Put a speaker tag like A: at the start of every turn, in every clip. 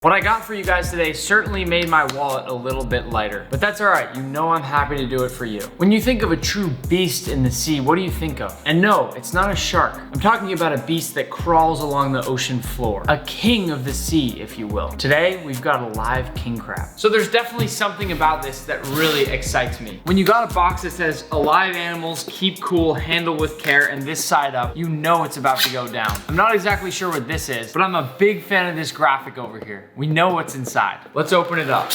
A: What I got for you guys today certainly made my wallet a little bit lighter, but that's all right. You know I'm happy to do it for you. When you think of a true beast in the sea, what do you think of? And no, it's not a shark. I'm talking about a beast that crawls along the ocean floor. A king of the sea, if you will. Today, we've got a live king crab. So there's definitely something about this that really excites me. When you got a box that says alive animals, keep cool, handle with care, and this side up, you know it's about to go down. I'm not exactly sure what this is, but I'm a big fan of this graphic over here. We know what's inside. Let's open it up.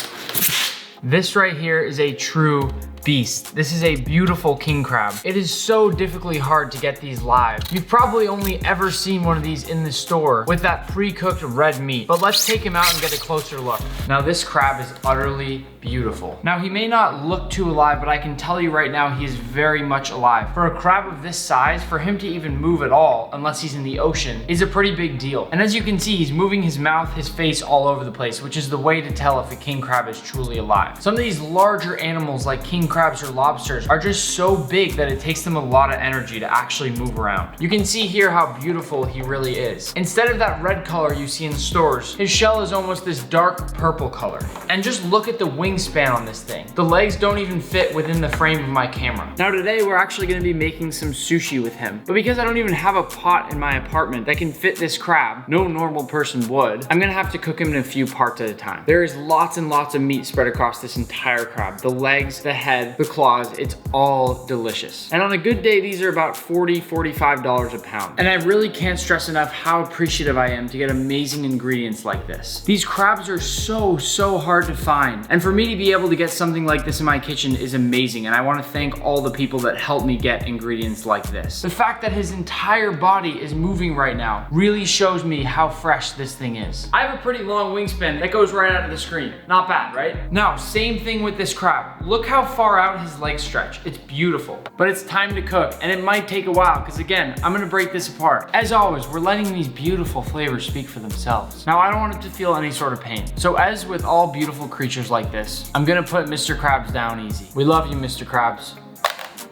A: This right here is a true beast. This is a beautiful king crab. It is so difficultly hard to get these live. You've probably only ever seen one of these in the store with that pre-cooked red meat, but let's take him out and get a closer look. Now this crab is utterly beautiful. Now he may not look too alive, but I can tell you right now he is very much alive. For a crab of this size, for him to even move at all, unless he's in the ocean, is a pretty big deal. And as you can see, he's moving his mouth, his face all over the place, which is the way to tell if a king crab is truly alive. Some of these larger animals like king crabs or lobsters are just so big that it takes them a lot of energy to actually move around. You can see here how beautiful he really is. Instead of that red color you see in stores, his shell is almost this dark purple color. And just look at the wingspan on this thing. The legs don't even fit within the frame of my camera. Now today we're actually gonna be making some sushi with him. But because I don't even have a pot in my apartment that can fit this crab, no normal person would, I'm gonna have to cook him in a few parts at a time. There is lots and lots of meat spread across this entire crab. The legs, the head, the claws, it's all delicious. And on a good day, these are about $40, $45 a pound. And I really can't stress enough how appreciative I am to get amazing ingredients like this. These crabs are so hard to find. And for me to be able to get something like this in my kitchen is amazing. And I want to thank all the people that helped me get ingredients like this. The fact that his entire body is moving right now really shows me how fresh this thing is. I have a pretty long wingspan that goes right out of the screen. Not bad, right? Now, same thing with this crab. Look how far out his legs stretch. It's beautiful. But it's time to cook, and it might take a while because again, I'm gonna break this apart. As always, we're letting these beautiful flavors speak for themselves. Now, I don't want it to feel any sort of pain. So as with all beautiful creatures like this, I'm gonna put Mr. Krabs down easy. We love you, Mr. Krabs.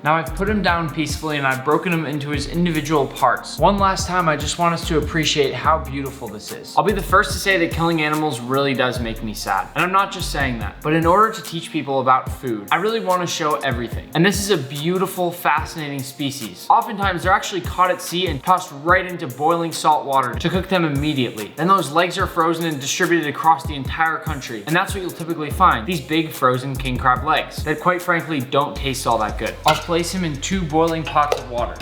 A: Now I've put him down peacefully and I've broken him into his individual parts. One last time, I just want us to appreciate how beautiful this is. I'll be the first to say that killing animals really does make me sad. And I'm not just saying that, but in order to teach people about food, I really want to show everything. And this is a beautiful, fascinating species. Oftentimes, they're actually caught at sea and tossed right into boiling salt water to cook them immediately. Then those legs are frozen and distributed across the entire country. And that's what you'll typically find, these big frozen king crab legs that quite frankly don't taste all that good. I'll place him in 2 boiling pots of water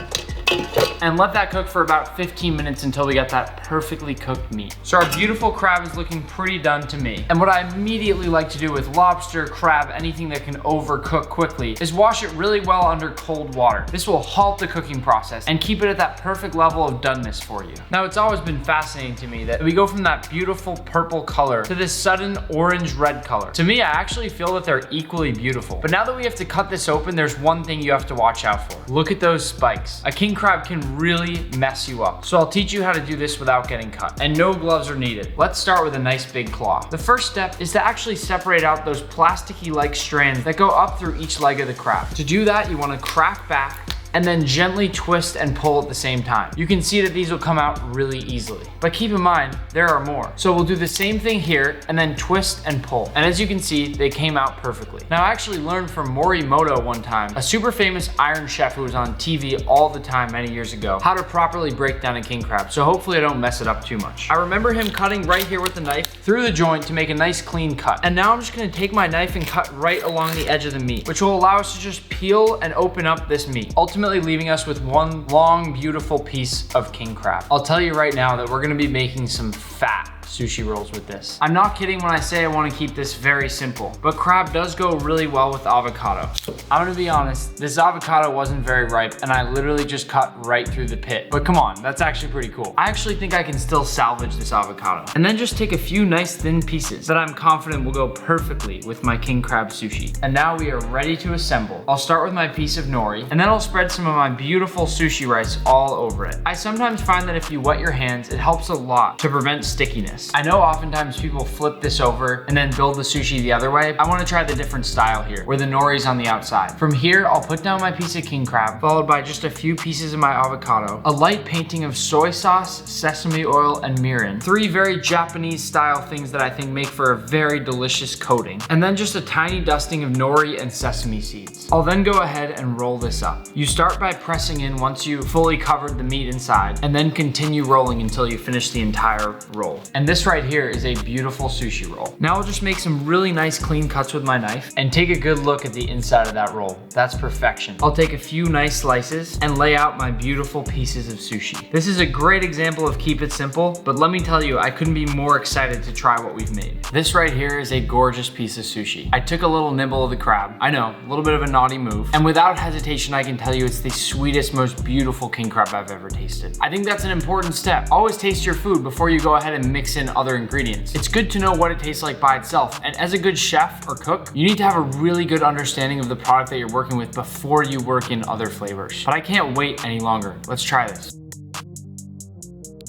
A: and let that cook for about 15 minutes until we get that perfectly cooked meat. So our beautiful crab is looking pretty done to me. And what I immediately like to do with lobster, crab, anything that can overcook quickly is wash it really well under cold water. This will halt the cooking process and keep it at that perfect level of doneness for you. Now, it's always been fascinating to me that we go from that beautiful purple color to this sudden orange-red color. To me, I actually feel that they're equally beautiful. But now that we have to cut this open, there's one thing you have to watch out for. Look at those spikes. A king crab can really mess you up. So I'll teach you how to do this without getting cut. And no gloves are needed. Let's start with a nice big claw. The first step is to actually separate out those plasticky-like strands that go up through each leg of the crab. To do that, you want to crack back and then gently twist and pull at the same time. You can see that these will come out really easily. But keep in mind, there are more. So we'll do the same thing here and then twist and pull. And as you can see, they came out perfectly. Now, I actually learned from NORI one time, a super famous Iron Chef who was on TV all the time many years ago, how to properly break down a king crab. So hopefully I don't mess it up too much. I remember him cutting right here with the knife through the joint to make a nice clean cut. And now I'm just gonna take my knife and cut right along the edge of the meat, which will allow us to just peel and open up this meat, ultimately leaving us with one long, beautiful piece of king crab. I'll tell you right now that we're gonna be making some fat sushi rolls with this. I'm not kidding when I say I want to keep this very simple, but crab does go really well with avocado. I'm gonna be honest, this avocado wasn't very ripe and I literally just cut right through the pit. But come on, that's actually pretty cool. I actually think I can still salvage this avocado. And then just take a few nice thin pieces that I'm confident will go perfectly with my king crab sushi. And now we are ready to assemble. I'll start with my piece of nori and then I'll spread some of my beautiful sushi rice all over it. I sometimes find that if you wet your hands, it helps a lot to prevent stickiness. this. I know oftentimes people flip this over and then build the sushi the other way. I wanna try the different style here, where the nori's on the outside. From here, I'll put down my piece of king crab, followed by just a few pieces of my avocado, a light painting of soy sauce, sesame oil, and mirin. 3 very Japanese style things that I think make for a very delicious coating. And then just a tiny dusting of nori and sesame seeds. I'll then go ahead and roll this up. You start by pressing in once you fully covered the meat inside, and then continue rolling until you finish the entire roll. And this right here is a beautiful sushi roll. Now I'll just make some really nice clean cuts with my knife and take a good look at the inside of that roll. That's perfection. I'll take a few nice slices and lay out my beautiful pieces of sushi. This is a great example of keep it simple, but let me tell you, I couldn't be more excited to try what we've made. This right here is a gorgeous piece of sushi. I took a little nibble of the crab. I know, a little bit of a naughty move. And without hesitation, I can tell you it's the sweetest, most beautiful king crab I've ever tasted. I think that's an important step. Always taste your food before you go ahead and mix in other ingredients. It's good to know what it tastes like by itself. And as a good chef or cook, you need to have a really good understanding of the product that you're working with before you work in other flavors. But I can't wait any longer. Let's try this.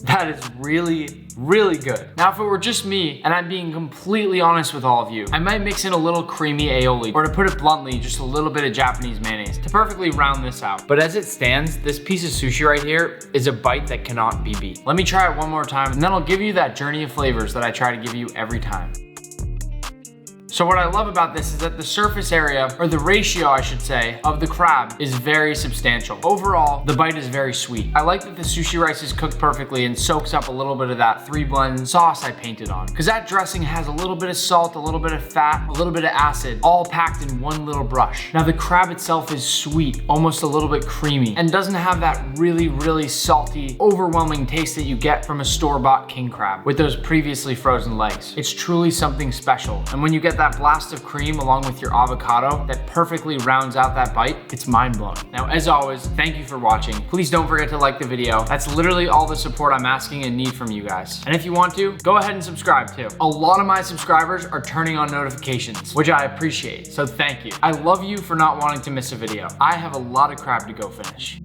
A: That is really, really good. Now, if it were just me, and I'm being completely honest with all of you, I might mix in a little creamy aioli, or to put it bluntly, just a little bit of Japanese mayonnaise to perfectly round this out. But as it stands, this piece of sushi right here is a bite that cannot be beat. Let me try it one more time, and then I'll give you that journey of flavors that I try to give you every time. So what I love about this is that the surface area, or the ratio I should say, of the crab is very substantial. Overall, the bite is very sweet. I like that the sushi rice is cooked perfectly and soaks up a little bit of that 3-blend sauce I painted on. Because that dressing has a little bit of salt, a little bit of fat, a little bit of acid, all packed in one little brush. Now the crab itself is sweet, almost a little bit creamy, and doesn't have that really, really salty, overwhelming taste that you get from a store-bought king crab with those previously frozen legs. It's truly something special. And when you get that blast of cream along with your avocado that perfectly rounds out that bite, it's mind-blowing. Now, as always, thank you for watching. Please don't forget to like the video. That's literally all the support I'm asking and need from you guys. And if you want to, go ahead and subscribe too. A lot of my subscribers are turning on notifications, which I appreciate, so thank you. I love you for not wanting to miss a video. I have a lot of crab to go finish.